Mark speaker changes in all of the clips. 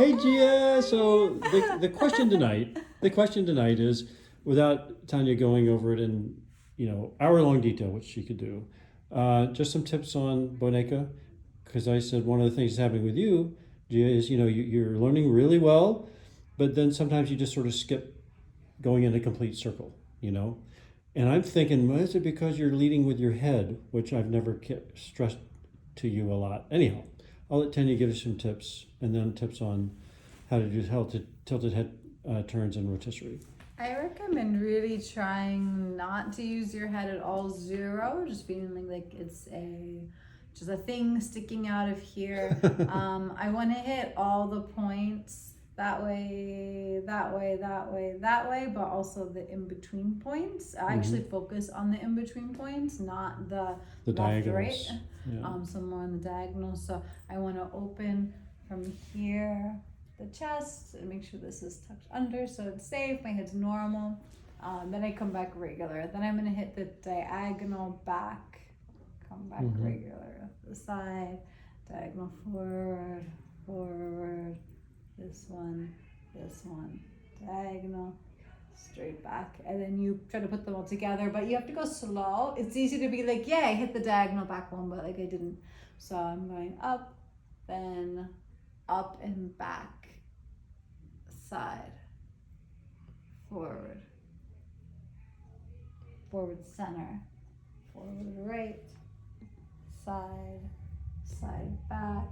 Speaker 1: Hey Gia, so the question tonight is, without Tanya going over it in hour-long detail, which she could do, just some tips on Boneca, because I said one of the things that's happening with you, Gia, is you're learning really well, but then sometimes you just sort of skip going in a complete circle, and I'm thinking, well, is it because you're leading with your head, which I've never stressed to you a lot. Anyhow, I'll let Tanya give us some tips, and then tips on how to do tilted head turns and rotisserie.
Speaker 2: I recommend really trying not to use your head at all zero, just feeling like it's just a thing sticking out of here. I want to hit all the points that way, but also the in-between points. I actually focus on the in-between points, not the left,
Speaker 1: diagonals.
Speaker 2: right.
Speaker 1: Yeah.
Speaker 2: So more on the diagonal. So I want to open from here, the chest, and make sure this is tucked under so it's safe, my head's normal. Then I come back regular. Then I'm going to hit the diagonal back, come back regular, the side, diagonal forward, this one, diagonal, straight back, and then you try to put them all together, but you have to go slow. It's easy to be like, yeah, I hit the diagonal back one, but like I didn't. So I'm going up, then up and back, side, forward, center, forward right, side back,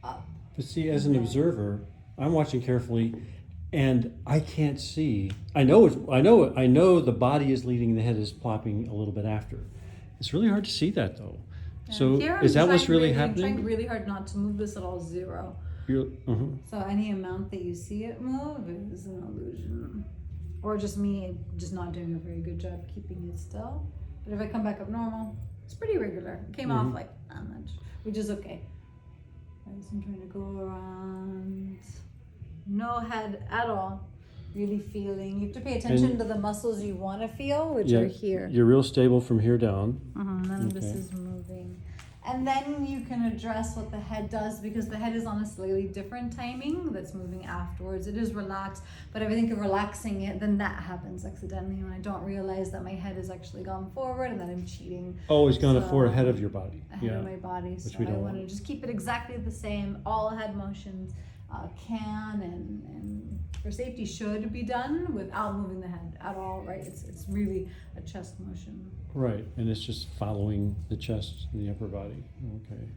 Speaker 2: up.
Speaker 1: But see, as an observer, I'm watching carefully, and I can't see. I know the body is leading, the head is plopping a little bit after. It's really hard to see that though.
Speaker 2: Yeah.
Speaker 1: So is that what's really happening?
Speaker 2: I'm trying really hard not to move this at all zero. So any amount that you see it move is an illusion, or just me just not doing a very good job keeping it still. But if I come back up normal, it's pretty regular. It came off like that much, which is okay. So I'm trying to go around, no head at all, really feeling. You have to pay attention to the muscles you want to feel, which are here.
Speaker 1: You're real stable from here down.
Speaker 2: None of this is moving. And then you can address what the head does, because the head is on a slightly different timing that's moving afterwards. It is relaxed, but if I think of relaxing it, then that happens accidentally when I don't realize that my head has actually gone forward and that I'm cheating.
Speaker 1: Oh, it's gone forward ahead of your body.
Speaker 2: Ahead of my body. So I want to just keep it exactly the same. All head motions can and for safety should be done without moving the head at all, right? It's really a chest motion.
Speaker 1: Right, and it's just following the chest and the upper body. Okay.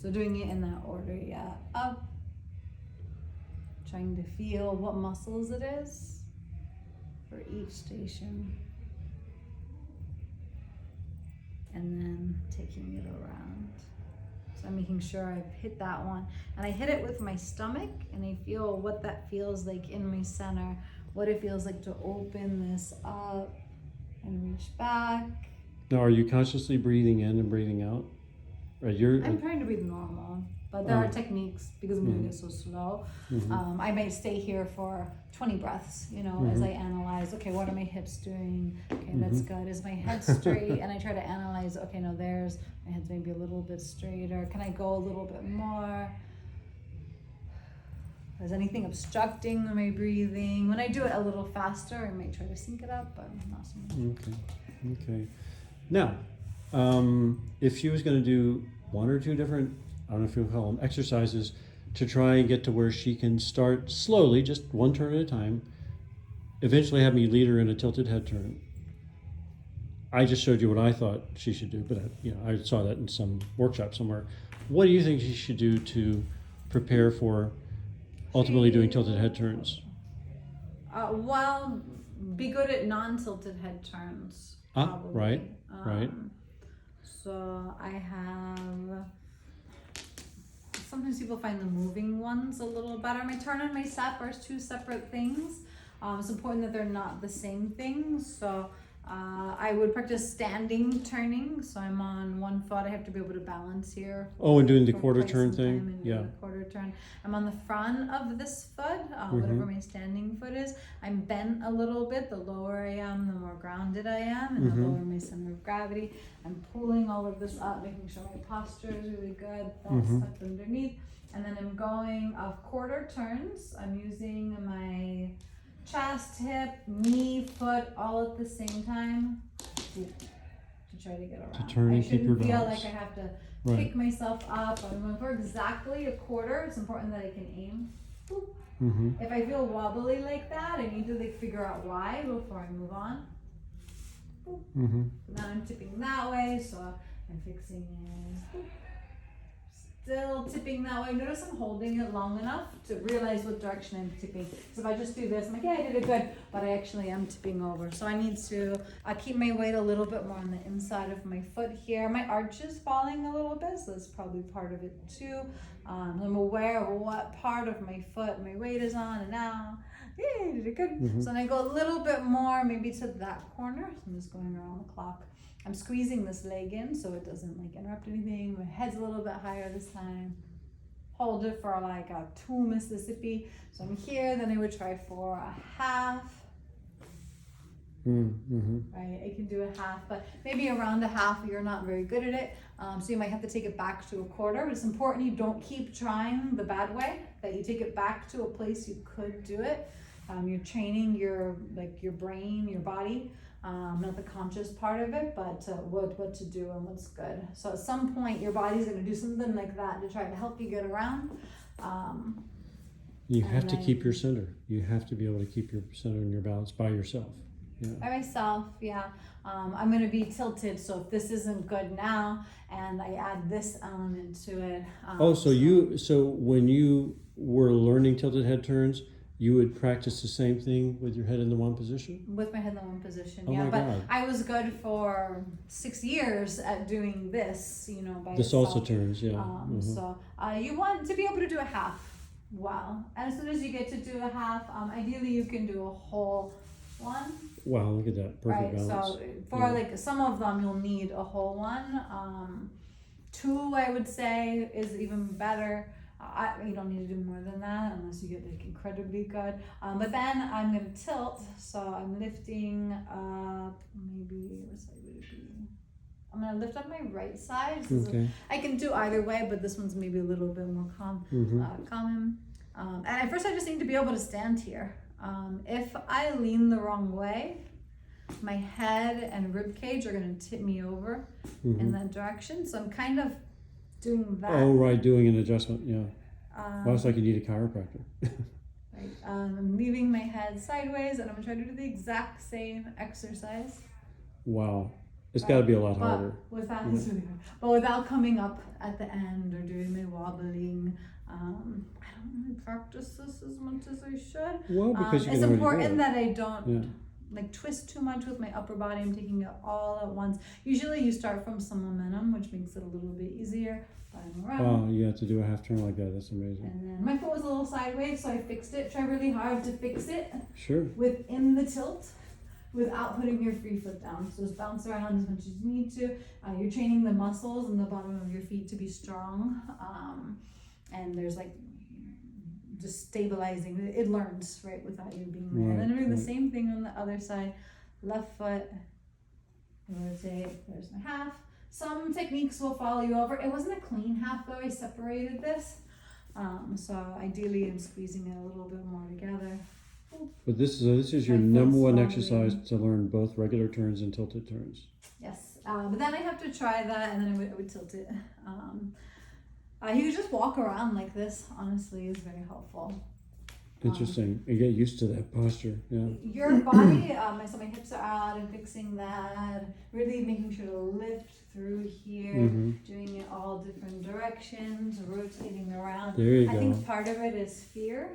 Speaker 2: So doing it in that order, yeah. Up, trying to feel what muscles it is for each station. And then taking it around. So I'm making sure I've hit that one. And I hit it with my stomach, and I feel what that feels like in my center, what it feels like to open this up and reach back.
Speaker 1: Now, are you consciously breathing in and breathing out?
Speaker 2: I'm trying to breathe normal, but there are techniques because I'm doing it so slow. I might stay here for 20 breaths, as I analyze, okay, what are my hips doing? Okay, that's good. Is my head straight? And I try to analyze, okay, no, my head's maybe a little bit straighter. Can I go a little bit more? Is anything obstructing my breathing? When I do it a little faster, I might try to sync it up, but not so much.
Speaker 1: Okay. Now, if she was going to do one or two different, I don't know if you'll call them exercises, to try and get to where she can start slowly, just one turn at a time, eventually have me lead her in a tilted head turn. I just showed you what I thought she should do, but I saw that in some workshop somewhere. What do you think she should do to prepare for ultimately doing tilted head turns?
Speaker 2: Well, be good at non-tilted head turns. Probably.
Speaker 1: Right.
Speaker 2: So I have, sometimes people find the moving ones a little better. My turn and my step are two separate things. It's important that they're not the same thing. So I would practice standing turning. So I'm on one foot. I have to be able to balance here.
Speaker 1: And doing the quarter turn thing.
Speaker 2: The quarter turn. I'm on the front of this foot, whatever my standing foot is. I'm bent a little bit. The lower I am, the more grounded I am, and the lower my center of gravity. I'm pulling all of this up, making sure my posture is really good. That's tucked underneath. And then I'm going quarter turns. I'm using my chest, hip, knee, foot all at the same time to try to get around.
Speaker 1: To turn and keep your
Speaker 2: I shouldn't feel
Speaker 1: balance.
Speaker 2: like I have to
Speaker 1: Right.
Speaker 2: pick myself up. I'm going for exactly a quarter. It's important that I can aim. Boop. If I feel wobbly like that, I need to like figure out why before I move on. Now I'm tipping that way, so I'm fixing it. Boop. Still tipping that way. Notice I'm holding it long enough to realize what direction I'm tipping. So if I just do this, I'm like, yeah, I did it good, but I actually am tipping over. So I need to keep my weight a little bit more on the inside of my foot here. My arch is falling a little bit, so that's probably part of it too. I'm aware of what part of my foot my weight is on, and now, yeah, I did it good. So then I go a little bit more, maybe to that corner. So I'm just going around the clock. I'm squeezing this leg in so it doesn't like interrupt anything. My head's a little bit higher this time. Hold it for like a 2 Mississippi. So I'm here, then I would try for a half. Right, I can do a half, but maybe around a half you're not very good at it. So you might have to take it back to a quarter, but it's important you don't keep trying the bad way, that you take it back to a place you could do it. You're training your brain, your body. Not the conscious part of it, but what to do and what's good. So at some point, your body's going to do something like that to try to help you get around.
Speaker 1: You have to keep your center. You have to be able to keep your center and your balance by yourself. Yeah.
Speaker 2: By myself, yeah. I'm going to be tilted, so if this isn't good now, and I add this element to it.
Speaker 1: So when you were learning tilted head turns, you would practice the same thing with your head in the one position?
Speaker 2: With my head in the one position,
Speaker 1: Oh
Speaker 2: yeah.
Speaker 1: my
Speaker 2: But
Speaker 1: God.
Speaker 2: I was good for 6 years at doing this, by
Speaker 1: The
Speaker 2: itself.
Speaker 1: salsa turns, yeah.
Speaker 2: So you want to be able to do a half well. And as soon as you get to do a half, ideally you can do a whole one.
Speaker 1: Wow, look at that. Perfect balance.
Speaker 2: So for like some of them, you'll need a whole one. 2, I would say, is even better. You don't need to do more than that unless you get like incredibly good. But then I'm gonna tilt, so I'm lifting up. Maybe what side would it be? I'm gonna lift up my right side. So I can do either way, but this one's maybe a little bit more common. And at first, I just need to be able to stand here. If I lean the wrong way, my head and rib cage are gonna tip me over in that direction. So I'm kind of doing that.
Speaker 1: Oh, right, doing an adjustment, yeah. Well, it's like you need a chiropractor.
Speaker 2: Right. I'm leaving my head sideways, and I'm gonna try to do the exact same exercise.
Speaker 1: Wow, it's got to be a lot harder.
Speaker 2: But without coming up at the end or doing my wobbling. I don't really practice this as much as I should.
Speaker 1: Well, because
Speaker 2: it's important that I don't twist too much with my upper body. I'm taking it all at once. Usually you start from some momentum, which makes it a little bit easier. But I'm around.
Speaker 1: Wow, you have to do a half turn like that. That's amazing.
Speaker 2: And then my foot was a little sideways, so I fixed it. Try really hard to fix it.
Speaker 1: Sure.
Speaker 2: Within the tilt, without putting your free foot down. So just bounce around as much as you need to. You're training the muscles in the bottom of your feet to be strong. And there's just stabilizing. It learns, right, without you being there. And then I'm doing the same thing on the other side. Left foot, rotate, there's my half. Some techniques will follow you over. It wasn't a clean half though, I separated this. So ideally I'm squeezing it a little bit more together.
Speaker 1: But this is your number one exercise to learn both regular turns and tilted turns.
Speaker 2: Yes, but then I have to try that, and then I would tilt it. You could just walk around like this, honestly, is very helpful.
Speaker 1: Interesting. You get used to that posture, yeah.
Speaker 2: Your body, so my hips are out, I'm fixing that, really making sure to lift through here, doing it all different directions, rotating around.
Speaker 1: There you go.
Speaker 2: I think part of it is fear,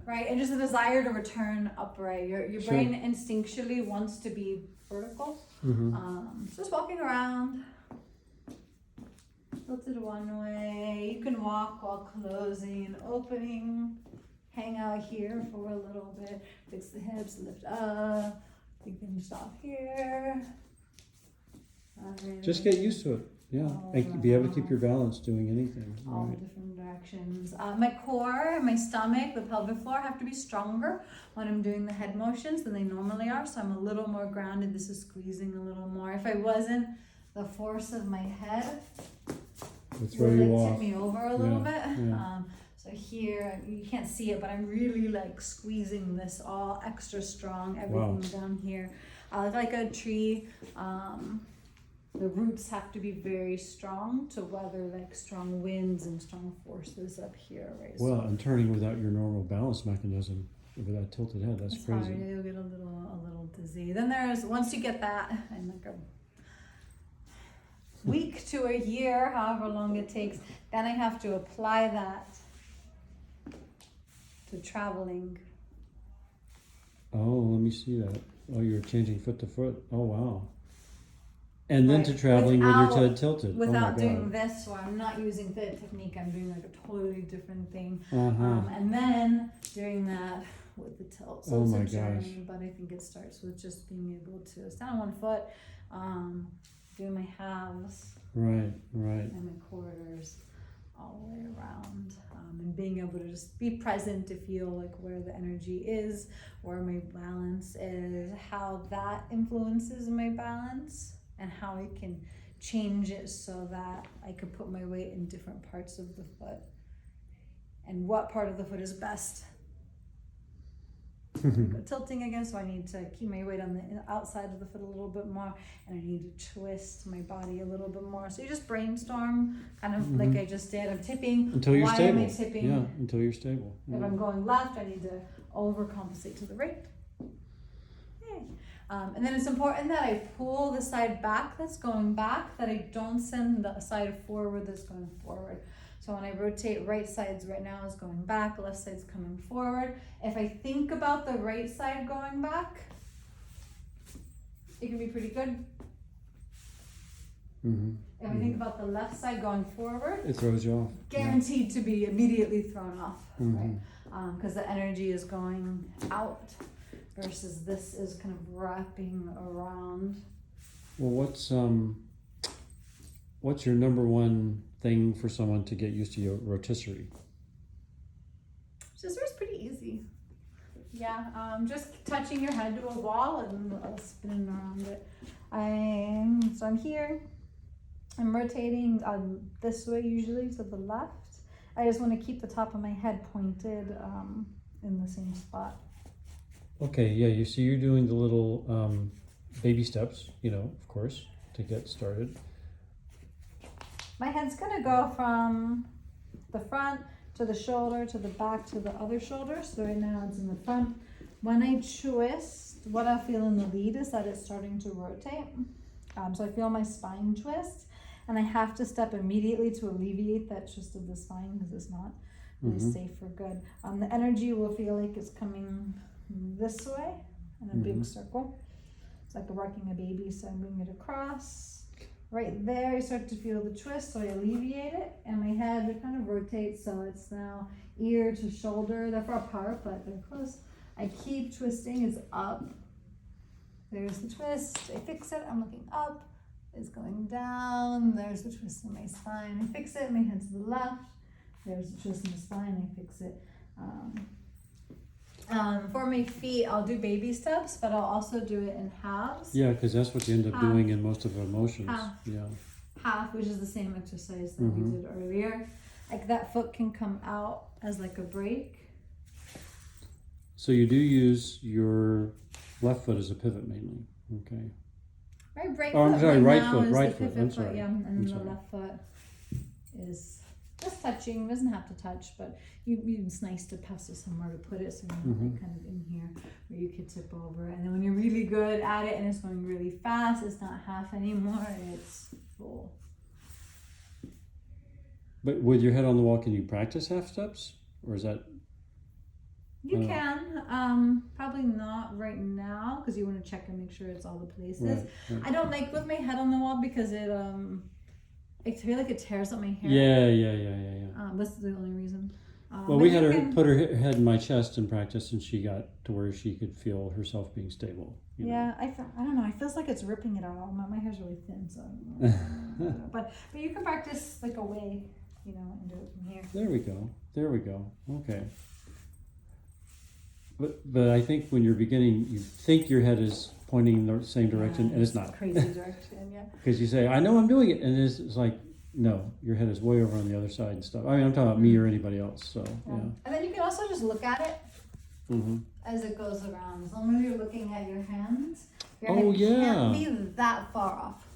Speaker 2: right? And just a desire to return upright. Your brain instinctually wants to be vertical. Just walking around. Tilted one way. You can walk while closing and opening. Hang out here for a little bit. Fix the hips, lift up. You can stop here.
Speaker 1: Just get used to it. Yeah, and be able to keep your balance doing anything.
Speaker 2: All different directions. My core, my stomach, the pelvic floor have to be stronger when I'm doing the head motions than they normally are. So I'm a little more grounded. This is squeezing a little more. If I wasn't, the force of my head
Speaker 1: Would throw
Speaker 2: will
Speaker 1: you
Speaker 2: like
Speaker 1: off.
Speaker 2: tip me over a little bit.
Speaker 1: Yeah.
Speaker 2: So here, you can't see it, but I'm really like squeezing this all extra strong, everything down here. I look like a tree. The roots have to be very strong to weather like strong winds and strong forces up here, right?
Speaker 1: Well, and turning without your normal balance mechanism, with that tilted head, that's
Speaker 2: it's
Speaker 1: crazy.
Speaker 2: hard. You'll get a little dizzy. Then there's, once you get that, and like a week to a year, however long it takes, then I have to apply that to traveling.
Speaker 1: Oh, let me see that. Oh, you're changing foot to foot. Oh, wow. And then to traveling with your head tilted.
Speaker 2: Without
Speaker 1: oh my
Speaker 2: doing
Speaker 1: God.
Speaker 2: this, so I'm not using the technique, I'm doing like a totally different thing.
Speaker 1: Uh-huh.
Speaker 2: And then doing that with the tilt. So
Speaker 1: Oh
Speaker 2: it's
Speaker 1: my
Speaker 2: a
Speaker 1: gosh.
Speaker 2: journey, but I think it starts with just being able to stand on one foot, do my halves
Speaker 1: Right.
Speaker 2: and my quarters all the way around, and being able to just be present to feel like where the energy is, where my balance is, how that influences my balance, and how I can change it so that I can put my weight in different parts of the foot, and what part of the foot is best. Go tilting again, so I need to keep my weight on the outside of the foot a little bit more, and I need to twist my body a little bit more. So you just brainstorm, kind of like I just did. I'm tipping.
Speaker 1: Until you're
Speaker 2: Why
Speaker 1: stable.
Speaker 2: am I tipping?
Speaker 1: Yeah, until you're stable.
Speaker 2: If I'm going left, I need to overcompensate to the right. Okay. And then it's important that I pull the side back that's going back, that I don't send the side forward that's going forward. So when I rotate, right side's right now is going back, left side's coming forward. If I think about the right side going back, it can be pretty good. If I think about the left side going forward,
Speaker 1: it throws you off.
Speaker 2: guaranteed to be immediately thrown off, right? Because the energy is going out versus this is kind of wrapping around.
Speaker 1: Well, what's your number one thing for someone to get used to your rotisserie?
Speaker 2: Rotisserie is pretty easy. Yeah, just touching your head to a wall and spinning around it. So I'm here. I'm rotating this way usually to the left. I just want to keep the top of my head pointed in the same spot.
Speaker 1: Okay, yeah, you see you're doing the little baby steps, of course, to get started.
Speaker 2: My head's gonna go from the front to the shoulder to the back to the other shoulder. So right now it's in the front. When I twist, what I feel in the lead is that it's starting to rotate. So I feel my spine twist, and I have to step immediately to alleviate that twist of the spine because it's not really safe for good. The energy will feel like it's coming this way in a big circle. It's like rocking a baby, so I'm bringing it across. Right there, I start to feel the twist, so I alleviate it, and my head kind of rotates, so it's now ear to shoulder. They're far apart, but they're close. I keep twisting, it's up. There's the twist, I fix it, I'm looking up. It's going down, there's the twist in my spine, I fix it, my head to the left. There's the twist in the spine, I fix it. For my feet, I'll do baby steps, but I'll also do it in halves.
Speaker 1: Yeah, because that's what you end up doing in most of our motions. Yeah.
Speaker 2: Half, which is the same exercise that we did earlier. Like that foot can come out as like a break.
Speaker 1: So you do use your left foot as a pivot mainly, okay?
Speaker 2: Right
Speaker 1: Oh, I'm
Speaker 2: foot
Speaker 1: sorry, right
Speaker 2: now
Speaker 1: foot,
Speaker 2: is
Speaker 1: right
Speaker 2: the
Speaker 1: foot,
Speaker 2: pivot
Speaker 1: I'm
Speaker 2: foot,
Speaker 1: sorry.
Speaker 2: yeah, and then the
Speaker 1: sorry.
Speaker 2: left foot is just touching. Doesn't have to touch, but it's nice to pass to somewhere to put it, so you're not like kind of in here where you could tip over. And then when you're really good at it and it's going really fast, it's not half anymore, it's full.
Speaker 1: But with your head on the wall, can you practice half steps? Or is that...
Speaker 2: You can, probably not right now because you want to check and make sure it's all the places.
Speaker 1: Right.
Speaker 2: I don't like with my head on the wall because it I feel like it tears up my hair.
Speaker 1: Yeah.
Speaker 2: That's the only reason.
Speaker 1: Well, we had her put her head in my chest in practice, and she got to where she could feel herself being stable.
Speaker 2: Yeah, I don't know. It feels like it's ripping it out. My hair's really thin, so I don't know. but you can practice like away, and do it from here.
Speaker 1: There we go. Okay. But I think when you're beginning, you think your head is pointing in the same direction, and it's not.
Speaker 2: Crazy direction, yeah.
Speaker 1: Because you say, I know I'm doing it, and it's like, No, your head is way over on the other side and stuff. I mean, I'm talking about me or anybody else. So yeah.
Speaker 2: And then you can also just look at it
Speaker 1: Mm-hmm.
Speaker 2: as it goes around. As long as you're looking at your hands, your
Speaker 1: Oh,
Speaker 2: head
Speaker 1: yeah.
Speaker 2: can't be that far off.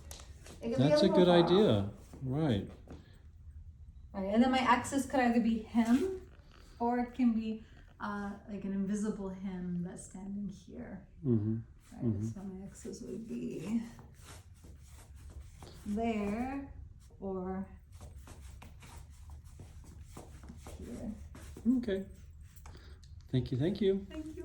Speaker 2: It can
Speaker 1: That's
Speaker 2: be
Speaker 1: a
Speaker 2: a
Speaker 1: good
Speaker 2: little far
Speaker 1: idea.
Speaker 2: off.
Speaker 1: Right.
Speaker 2: Right, and then my axis could either be him, or it can be like an invisible him that's standing here.
Speaker 1: Mm-hmm.
Speaker 2: Right,
Speaker 1: Mm-hmm.
Speaker 2: so my axis would be there or here.
Speaker 1: Okay. Thank you. Thank you.
Speaker 2: Thank you.